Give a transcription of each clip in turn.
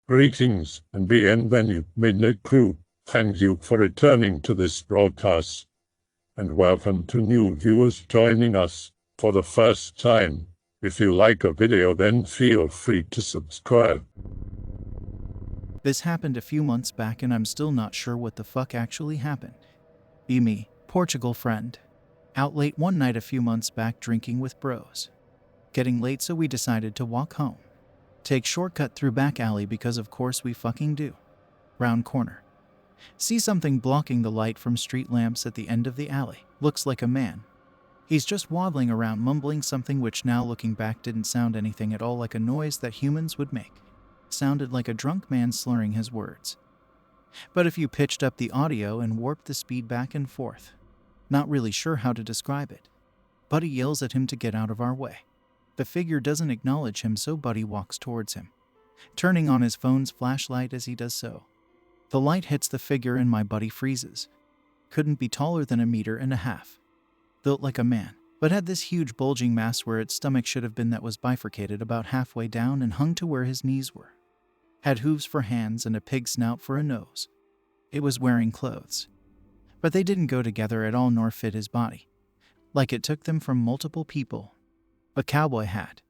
Greetings and bienvenue, midnight crew. Thank you for returning to this broadcast, and welcome to new viewers joining us for the first time. If you like a video, then feel free to subscribe. This happened a few months back and I'm still not sure what the fuck actually happened. Be me, Portugal friend. Out late one night a few months back drinking with bros. Getting late, so we decided to walk home. Take shortcut through back alley because of course we fucking do. Round corner. See something blocking the light from street lamps at the end of the alley. Looks like a man. He's just waddling around mumbling something which now looking back didn't sound anything at all like a noise that humans would make. Sounded like a drunk man slurring his words. But if you pitched up the audio and warped the speed back and forth, not really sure how to describe it. Buddy yells at him to get out of our way. The figure doesn't acknowledge him, so Buddy walks towards him, turning on his phone's flashlight as he does so. The light hits the figure and my buddy freezes. Couldn't be taller than 1.5 meters. Built like a man, but had this huge bulging mass where its stomach should have been that was bifurcated about halfway down and hung to where his knees were. Had hooves for hands and a pig snout for a nose. It was wearing clothes, but they didn't go together at all nor fit his body. Like it took them from multiple people. A cowboy hat.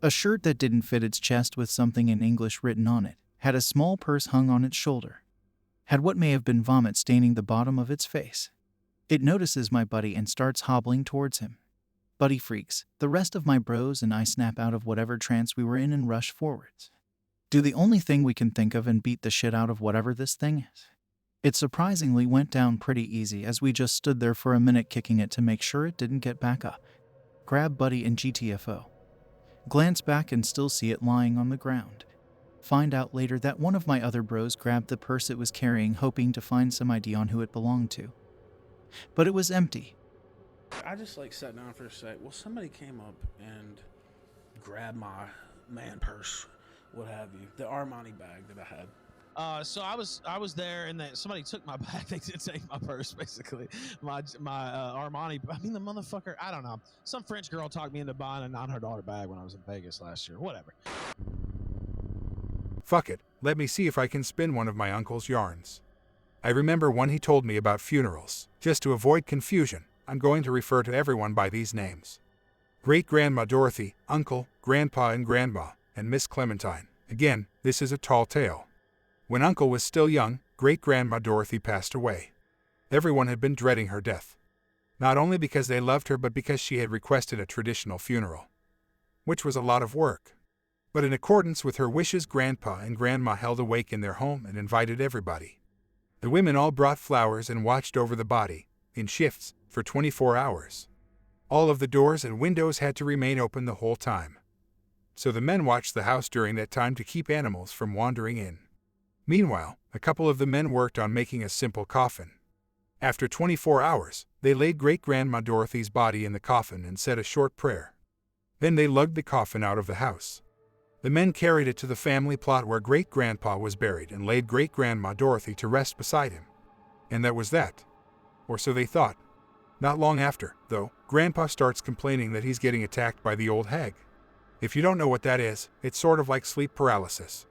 A shirt that didn't fit its chest with something in English written on it. Had a small purse hung on its shoulder. Had what may have been vomit staining the bottom of its face. It notices my buddy and starts hobbling towards him. Buddy freaks. The rest of my bros and I snap out of whatever trance we were in and rush forwards. Do the only thing we can think of and beat the shit out of whatever this thing is. It surprisingly went down pretty easy as we just stood there for a minute kicking it to make sure it didn't get back up. Grab Buddy and GTFO. Glance back and still see it lying on the ground. Find out later that one of my other bros grabbed the purse it was carrying, hoping to find some ID on who it belonged to. But it was empty. I just sat down for a sec. Well, somebody came up and grabbed my man purse, what have you, the Armani bag that I had. So I was there, and somebody took my bag. They did take my purse, basically. My Armani. I mean, the motherfucker. I don't know. Some French girl talked me into buying a $900 bag when I was in Vegas last year. Whatever. Fuck it. Let me see if I can spin one of my uncle's yarns. I remember one he told me about funerals. Just to avoid confusion, I'm going to refer to everyone by these names: Great-Grandma Dorothy, Uncle, Grandpa and Grandma, and Miss Clementine. Again, this is a tall tale. When Uncle was still young, Great-Grandma Dorothy passed away. Everyone had been dreading her death. Not only because they loved her, but because she had requested a traditional funeral, which was a lot of work. But in accordance with her wishes, Grandpa and Grandma held a wake in their home and invited everybody. The women all brought flowers and watched over the body, in shifts, for 24 hours. All of the doors and windows had to remain open the whole time. So the men watched the house during that time to keep animals from wandering in. Meanwhile, a couple of the men worked on making a simple coffin. After 24 hours, they laid Great-Grandma Dorothy's body in the coffin and said a short prayer. Then they lugged the coffin out of the house. The men carried it to the family plot where Great-Grandpa was buried and laid Great-Grandma Dorothy to rest beside him. And that was that. Or so they thought. Not long after, though, Grandpa starts complaining that he's getting attacked by the old hag. If you don't know what that is, it's sort of like sleep paralysis.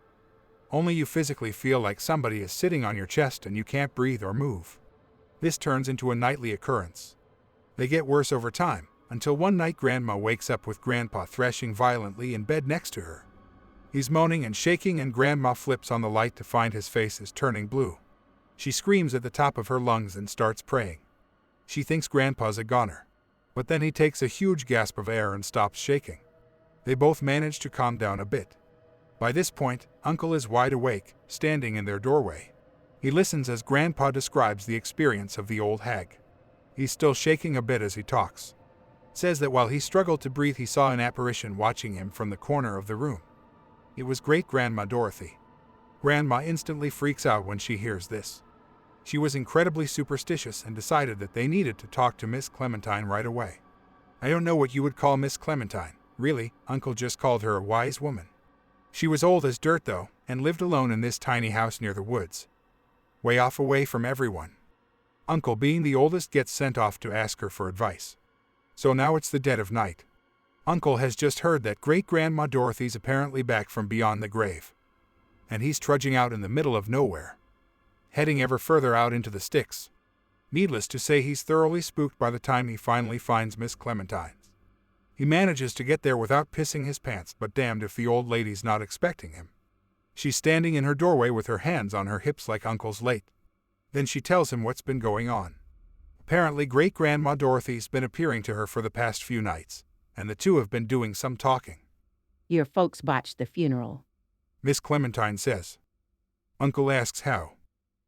Only you physically feel like somebody is sitting on your chest and you can't breathe or move. This turns into a nightly occurrence. They get worse over time, until one night Grandma wakes up with Grandpa thrashing violently in bed next to her. He's moaning and shaking and Grandma flips on the light to find his face is turning blue. She screams at the top of her lungs and starts praying. She thinks Grandpa's a goner. But then he takes a huge gasp of air and stops shaking. They both manage to calm down a bit. By this point, Uncle is wide awake, standing in their doorway. He listens as Grandpa describes the experience of the old hag. He's still shaking a bit as he talks. Says that while he struggled to breathe, he saw an apparition watching him from the corner of the room. It was Great-Grandma Dorothy. Grandma instantly freaks out when she hears this. She was incredibly superstitious and decided that they needed to talk to Miss Clementine right away. I don't know what you would call Miss Clementine. Really, Uncle just called her a wise woman. She was old as dirt though, and lived alone in this tiny house near the woods. Way off away from everyone. Uncle, being the oldest, gets sent off to ask her for advice. So now it's the dead of night. Uncle has just heard that Great-Grandma Dorothy's apparently back from beyond the grave. and he's trudging out in the middle of nowhere, heading ever further out into the sticks. Needless to say, he's thoroughly spooked by the time he finally finds Miss Clementine's. He manages to get there without pissing his pants, but damned if the old lady's not expecting him. She's standing in her doorway with her hands on her hips like Uncle's late. Then she tells him what's been going on. Apparently, Great-Grandma Dorothy's been appearing to her for the past few nights, and the two have been doing some talking. Your folks botched the funeral. Miss Clementine says. Uncle asks how.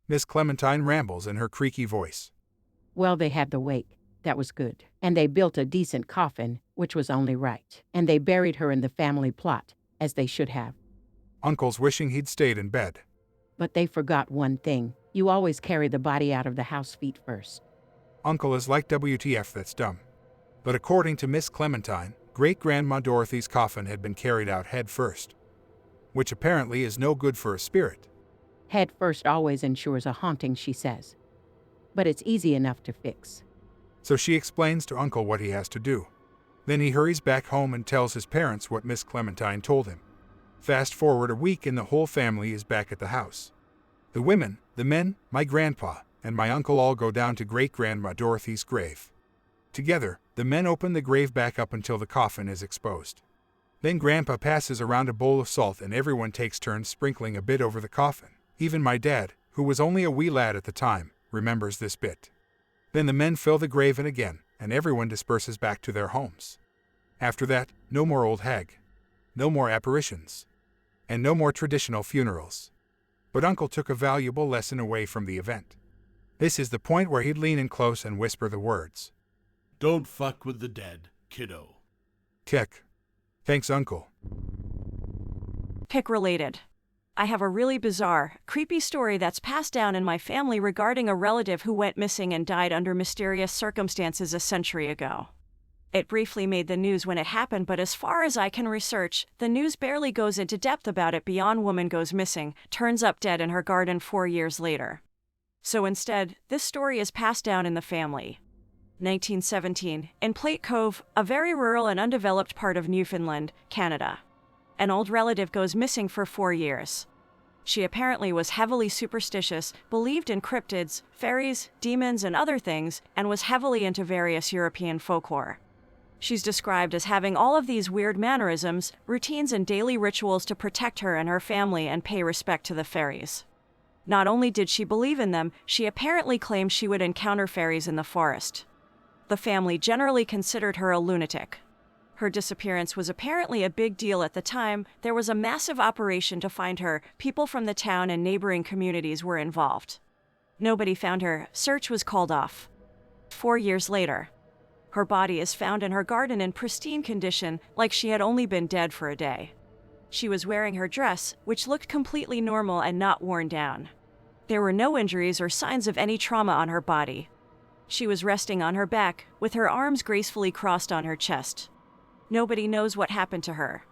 Miss Clementine rambles in her creaky voice. Well, they had the wake. That was good. And they built a decent coffin, which was only right. And they buried her in the family plot, as they should have. Uncle's wishing he'd stayed in bed. But they forgot one thing. You always carry the body out of the house feet first. Uncle is like WTF, that's dumb. But according to Miss Clementine, Great-Grandma Dorothy's coffin had been carried out head first, which apparently is no good for a spirit. Head first always ensures a haunting, she says. But it's easy enough to fix. So she explains to Uncle what he has to do. Then he hurries back home and tells his parents what Miss Clementine told him. Fast forward a week and the whole family is back at the house. The women, the men, my grandpa, and my uncle all go down to Great-Grandma Dorothy's grave. Together, the men open the grave back up until the coffin is exposed. Then Grandpa passes around a bowl of salt and everyone takes turns sprinkling a bit over the coffin. Even my dad, who was only a wee lad at the time, remembers this bit. Then the men fill the grave in again, and everyone disperses back to their homes. After that, no more old hag, no more apparitions, and no more traditional funerals. But Uncle took a valuable lesson away from the event. This is the point where he'd lean in close and whisper the words. Don't fuck with the dead, kiddo. Kick. Thanks, Uncle. Pick related. I have a really bizarre, creepy story that's passed down in my family regarding a relative who went missing and died under mysterious circumstances a century ago. It briefly made the news when it happened, but as far as I can research, the news barely goes into depth about it beyond woman goes missing, turns up dead in her garden 4 years later. So instead, this story is passed down in the family. 1917, in Plate Cove, a very rural and undeveloped part of Newfoundland, Canada. An old relative goes missing for 4 years. She apparently was heavily superstitious, believed in cryptids, fairies, demons, and other things, and was heavily into various European folklore. She's described as having all of these weird mannerisms, routines, and daily rituals to protect her and her family and pay respect to the fairies. Not only did she believe in them, she apparently claimed she would encounter fairies in the forest. The family generally considered her a lunatic. Her disappearance was apparently a big deal at the time. There was a massive operation to find her. People from the town and neighboring communities were involved. Nobody found her. Search was called off. 4 years later, her body is found in her garden in pristine condition, like she had only been dead for a day. She was wearing her dress, which looked completely normal and not worn down. There were no injuries or signs of any trauma on her body. She was resting on her back, with her arms gracefully crossed on her chest. Nobody knows what happened to her.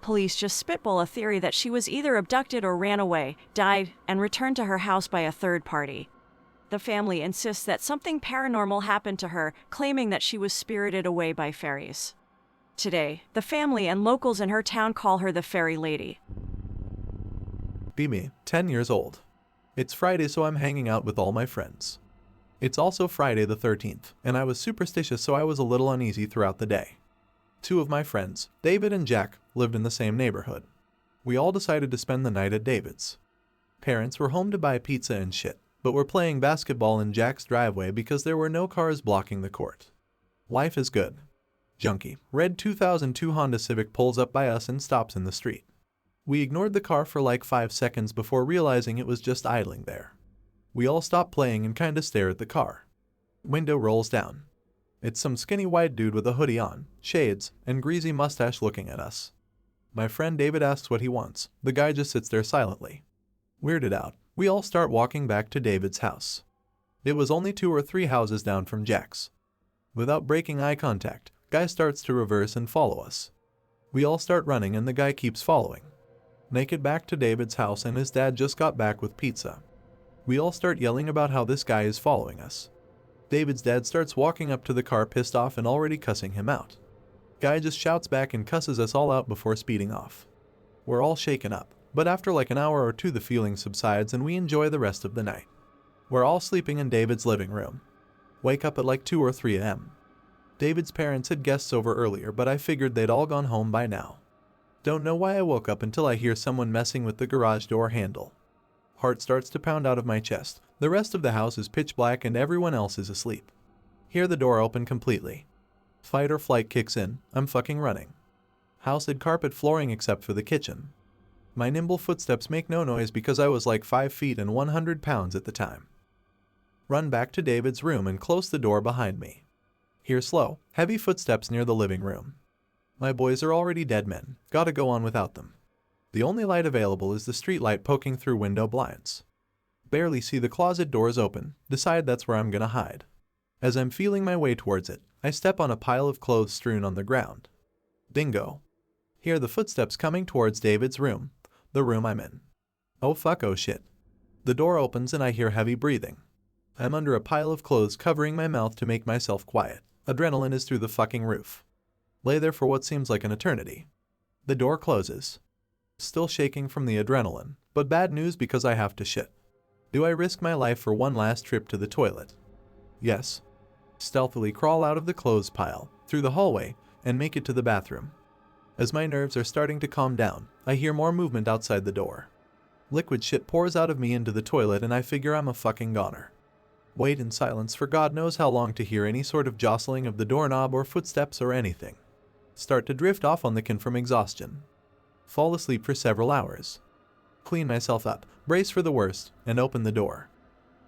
Police just spitball a theory that she was either abducted or ran away, died, and returned to her house by a third party. The family insists that something paranormal happened to her, claiming that she was spirited away by fairies. Today, the family and locals in her town call her the Fairy Lady. Be me, 10 years old. It's Friday, so I'm hanging out with all my friends. It's also Friday the 13th, and I was superstitious, so I was a little uneasy throughout the day. 2 of my friends, David and Jack, lived in the same neighborhood. We all decided to spend the night at David's. Parents were home to buy pizza and shit, but were playing basketball in Jack's driveway because there were no cars blocking the court. Life is good. Junkie, red 2002 Honda Civic pulls up by us and stops in the street. We ignored the car for like 5 seconds before realizing it was just idling there. We all stop playing and kinda stare at the car. Window rolls down. It's some skinny white dude with a hoodie on, shades, and greasy mustache looking at us. My friend David asks what he wants. The guy just sits there silently. Weirded out, we all start walking back to David's house. It was only 2 or 3 houses down from Jack's. Without breaking eye contact, guy starts to reverse and follow us. We all start running and the guy keeps following. Make it back to David's house and his dad just got back with pizza. We all start yelling about how this guy is following us. David's dad starts walking up to the car pissed off and already cussing him out. Guy just shouts back and cusses us all out before speeding off. We're all shaken up. But after like an hour or two the feeling subsides and we enjoy the rest of the night. We're all sleeping in David's living room. Wake up at like 2 or 3 a.m. David's parents had guests over earlier, but I figured they'd all gone home by now. Don't know why I woke up until I hear someone messing with the garage door handle. Heart starts to pound out of my chest. The rest of the house is pitch black and everyone else is asleep. Hear the door open completely. Fight or flight kicks in. I'm fucking running. House had carpet flooring except for the kitchen. My nimble footsteps make no noise because I was like 5 feet and 100 pounds at the time. Run back to David's room and close the door behind me. Hear slow, heavy footsteps near the living room. My boys are already dead men. Gotta go on without them. The only light available is the street light poking through window blinds. Barely see the closet doors open. Decide that's where I'm gonna hide. As I'm feeling my way towards it, I step on a pile of clothes strewn on the ground. Bingo. Hear the footsteps coming towards David's room, the room I'm in. Oh fuck, oh shit. The door opens and I hear heavy breathing. I'm under a pile of clothes covering my mouth to make myself quiet. Adrenaline is through the fucking roof. Lay there for what seems like an eternity. The door closes. Still shaking from the adrenaline, but bad news because I have to shit. Do I risk my life for one last trip to the toilet? Yes. Stealthily crawl out of the clothes pile, through the hallway, and make it to the bathroom. As my nerves are starting to calm down, I hear more movement outside the door. Liquid shit pours out of me into the toilet and I figure I'm a fucking goner. Wait in silence for God knows how long to hear any sort of jostling of the doorknob or footsteps or anything. Start to drift off on the can from exhaustion. Fall asleep for several hours. Clean myself up, brace for the worst, and open the door.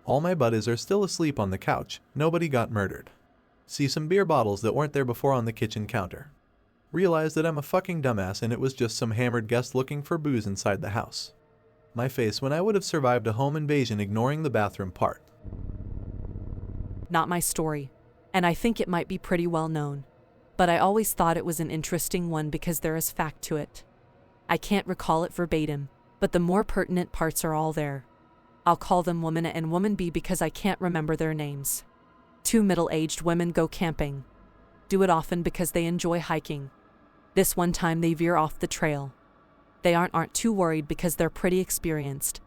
All my buddies are still asleep on the couch. Nobody got murdered. See some beer bottles that weren't there before on the kitchen counter. Realize that I'm a fucking dumbass and it was just some hammered guest looking for booze inside the house. My face when I would have survived a home invasion ignoring the bathroom part. Not my story, and I think it might be pretty well known. But I always thought it was an interesting one because there is fact to it. I can't recall it verbatim, but the more pertinent parts are all there. I'll call them Woman A and Woman B because I can't remember their names. 2 middle-aged women go camping. Do it often because they enjoy hiking. This one time they veer off the trail. They aren't too worried because they're pretty experienced.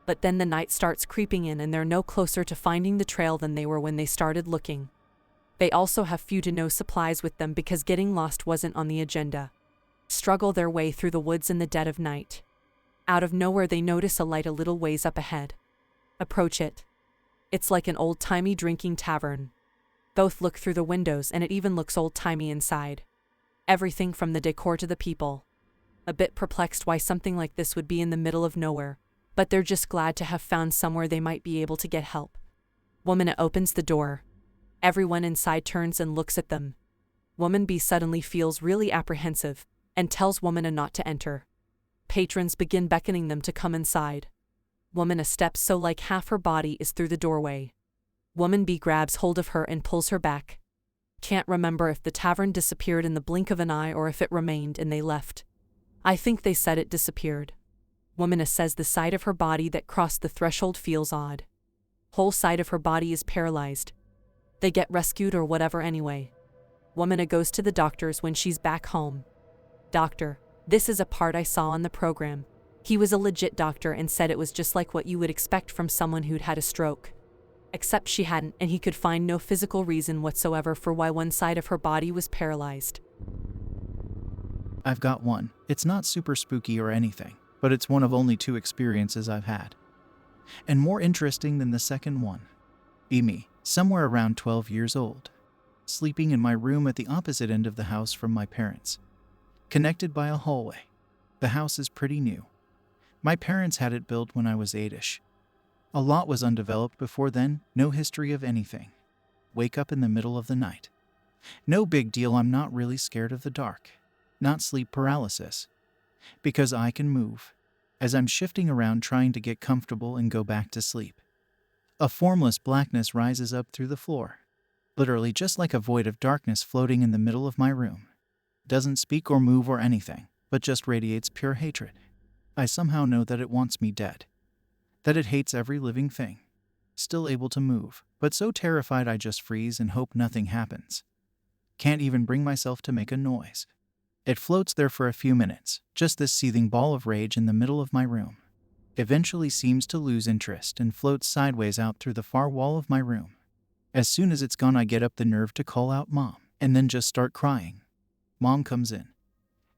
But then the night starts creeping in and they're no closer to finding the trail than they were when they started looking. They also have few to no supplies with them because getting lost wasn't on the agenda. Struggle their way through the woods in the dead of night. Out of nowhere they notice a light a little ways up ahead. Approach it. It's like an old-timey drinking tavern. Both look through the windows and it even looks old-timey inside. Everything from the decor to the people. A bit perplexed why something like this would be in the middle of nowhere, but they're just glad to have found somewhere they might be able to get help. Woman A opens the door. Everyone inside turns and looks at them. Woman B suddenly feels really apprehensive and tells Woman A not to enter. Patrons begin beckoning them to come inside. Woman A steps so like half her body is through the doorway. Woman B grabs hold of her and pulls her back. Can't remember if the tavern disappeared in the blink of an eye or if it remained and they left. I think they said it disappeared. Woman A says the side of her body that crossed the threshold feels odd. Whole side of her body is paralyzed. They get rescued or whatever anyway. Woman A goes to the doctors when she's back home. Doctor, this is a part I saw on the program. He was a legit doctor and said it was just like what you would expect from someone who'd had a stroke. Except she hadn't, and he could find no physical reason whatsoever for why one side of her body was paralyzed. I've got one. It's not super spooky or anything, but it's one of only 2 experiences I've had. And more interesting than the second one. Be me, somewhere around 12 years old, sleeping in my room at the opposite end of the house from my parents, connected by a hallway. The house is pretty new. My parents had it built when I was 8ish. A lot was undeveloped before then, no history of anything. Wake up in the middle of the night. No big deal, I'm not really scared of the dark. Not sleep paralysis. Because I can move. As I'm shifting around trying to get comfortable and go back to sleep. A formless blackness rises up through the floor. Literally just like a void of darkness floating in the middle of my room. Doesn't speak or move or anything, but just radiates pure hatred. I somehow know that it wants me dead. That it hates every living thing. Still able to move, but so terrified I just freeze and hope nothing happens. Can't even bring myself to make a noise. It floats there for a few minutes, just this seething ball of rage in the middle of my room. Eventually seems to lose interest and floats sideways out through the far wall of my room. As soon as it's gone, I get up the nerve to call out Mom, and then just start crying. Mom comes in,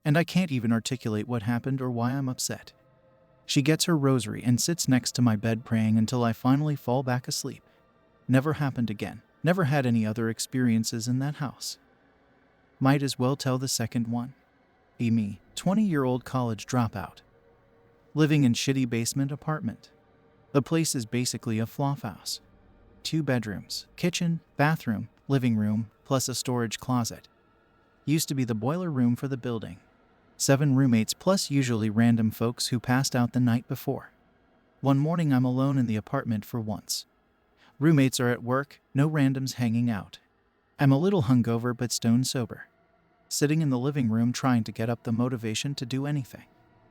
and I can't even articulate what happened or why I'm upset. She gets her rosary and sits next to my bed praying until I finally fall back asleep. Never happened again. Never had any other experiences in that house. Might as well tell the second one. Me, 20-year-old college dropout. Living in shitty basement apartment. The place is basically a flophouse. 2 bedrooms, kitchen, bathroom, living room, plus a storage closet. Used to be the boiler room for the building. 7 roommates plus usually random folks who passed out the night before. One morning I'm alone in the apartment for once. Roommates are at work, no randoms hanging out. I'm a little hungover but stone sober. Sitting in the living room trying to get up the motivation to do anything.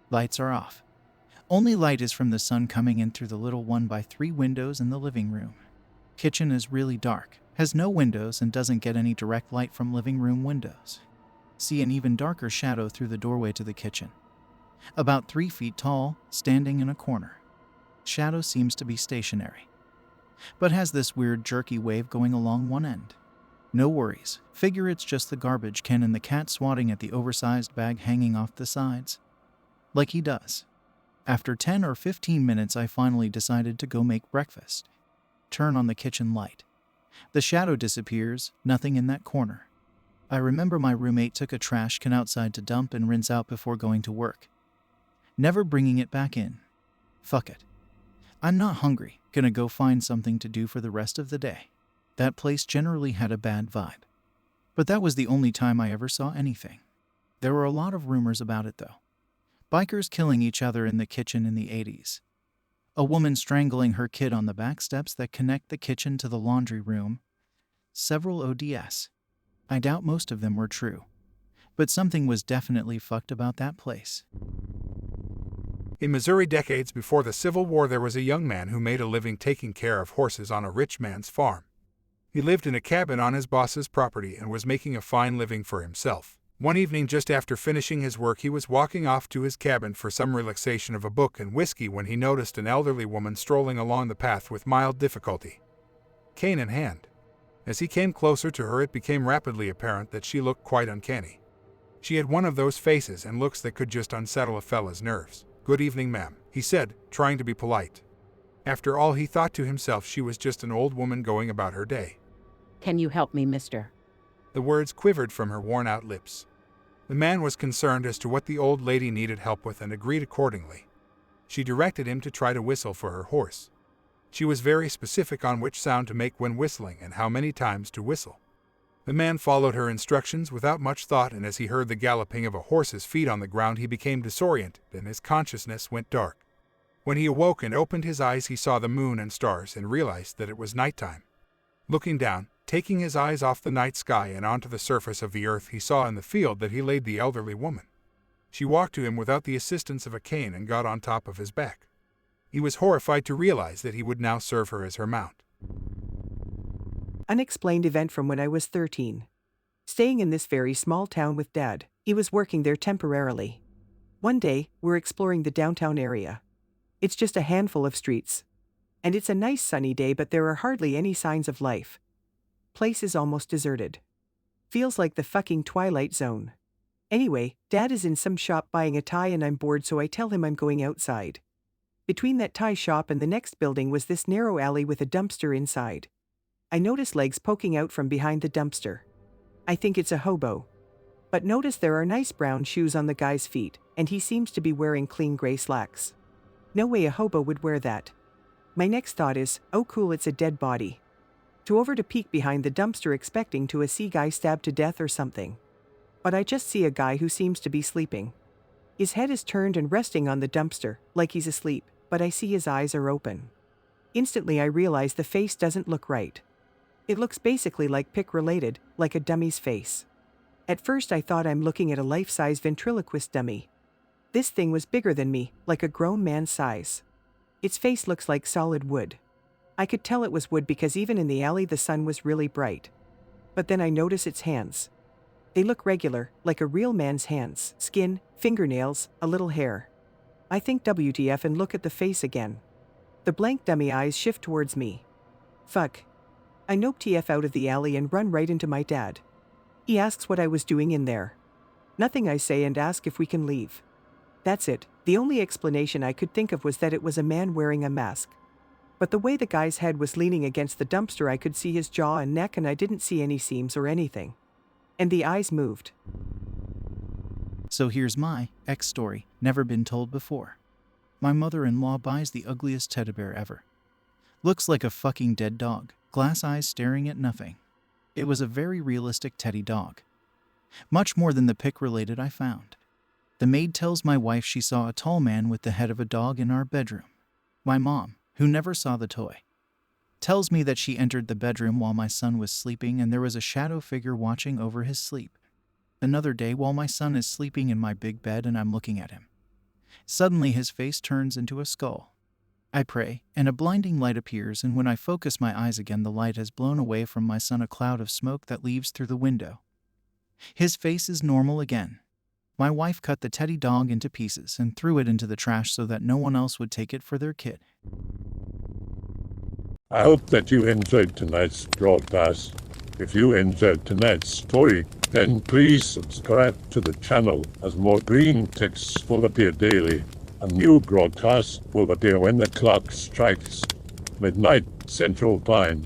Lights are off. Only light is from the sun coming in through the little 1x3 windows in the living room. Kitchen is really dark, has no windows and doesn't get any direct light from living room windows. See an even darker shadow through the doorway to the kitchen. About 3 feet tall, standing in a corner. Shadow seems to be stationary, but has this weird jerky wave going along one end. No worries, figure it's just the garbage can and the cat swatting at the oversized bag hanging off the sides. Like he does. After 10 or 15 minutes I finally decided to go make breakfast. Turn on the kitchen light. The shadow disappears, nothing in that corner. I remember my roommate took a trash can outside to dump and rinse out before going to work. Never bringing it back in. Fuck it. I'm not hungry, gonna go find something to do for the rest of the day. That place generally had a bad vibe. But that was the only time I ever saw anything. There were a lot of rumors about it though. Bikers killing each other in the kitchen in the 80s. A woman strangling her kid on the back steps that connect the kitchen to the laundry room. Several ODS. I doubt most of them were true. But something was definitely fucked about that place. In Missouri decades before the Civil War, there was a young man who made a living taking care of horses on a rich man's farm. He lived in a cabin on his boss's property and was making a fine living for himself. One evening, just after finishing his work, he was walking off to his cabin for some relaxation of a book and whiskey when he noticed an elderly woman strolling along the path with mild difficulty, cane in hand. As he came closer to her, it became rapidly apparent that she looked quite uncanny. She had one of those faces and looks that could just unsettle a fella's nerves. "Good evening, ma'am," he said, trying to be polite. After all, he thought to himself, she was just an old woman going about her day. Can you help me, mister? The words quivered from her worn-out lips. The man was concerned as to what the old lady needed help with and agreed accordingly. She directed him to try to whistle for her horse. She was very specific on which sound to make when whistling and how many times to whistle. The man followed her instructions without much thought, and as he heard the galloping of a horse's feet on the ground, he became disoriented and his consciousness went dark. When he awoke and opened his eyes, he saw the moon and stars and realized that it was nighttime. Looking down, taking his eyes off the night sky and onto the surface of the earth, he saw in the field that he laid the elderly woman. She walked to him without the assistance of a cane and got on top of his back. He was horrified to realize that he would now serve her as her mount. Unexplained event from when I was 13. Staying in this very small town with Dad. He was working there temporarily. One day, we're exploring the downtown area. It's just a handful of streets. And it's a nice sunny day, but there are hardly any signs of life. Place is almost deserted. Feels like the fucking Twilight Zone. Anyway, Dad is in some shop buying a tie and I'm bored, so I tell him I'm going outside. Between that tie shop and the next building was this narrow alley with a dumpster inside. I notice legs poking out from behind the dumpster. I think it's a hobo. But notice there are nice brown shoes on the guy's feet, and he seems to be wearing clean gray slacks. No way a hobo would wear that. My next thought is, oh cool, it's a dead body. To peek behind the dumpster expecting to see guy stabbed to death or something. But I just see a guy who seems to be sleeping. His head is turned and resting on the dumpster, like he's asleep, but I see his eyes are open. Instantly I realize the face doesn't look right. It looks basically like pic-related, like a dummy's face. At first I thought I'm looking at a life-size ventriloquist dummy. This thing was bigger than me, like a grown man's size. Its face looks like solid wood. I could tell it was wood because even in the alley the sun was really bright. But then I notice its hands. They look regular, like a real man's hands, skin, fingernails, a little hair. I think WTF and look at the face again. The blank dummy eyes shift towards me. Fuck. I nope TF out of the alley and run right into my dad. He asks what I was doing in there. Nothing, I say, and ask if we can leave. That's it. The only explanation I could think of was that it was a man wearing a mask. But the way the guy's head was leaning against the dumpster, I could see his jaw and neck, and I didn't see any seams or anything. And the eyes moved. So here's my ex story, never been told before. My mother-in-law buys the ugliest teddy bear ever. Looks like a fucking dead dog, glass eyes staring at nothing. It was a very realistic teddy dog. Much more than the pic related I found. The maid tells my wife she saw a tall man with the head of a dog in our bedroom. My mom, who never saw the toy, tells me that she entered the bedroom while my son was sleeping and there was a shadow figure watching over his sleep. Another day, while my son is sleeping in my big bed and I'm looking at him, suddenly his face turns into a skull. I pray, and a blinding light appears, and when I focus my eyes again, the light has blown away from my son, a cloud of smoke that leaves through the window. His face is normal again. My wife cut the teddy dog into pieces and threw it into the trash so that no one else would take it for their kid. I hope that you enjoyed tonight's broadcast. If you enjoyed tonight's story, then please subscribe to the channel, as more green texts will appear daily. A new broadcast will appear when the clock strikes midnight Central Time.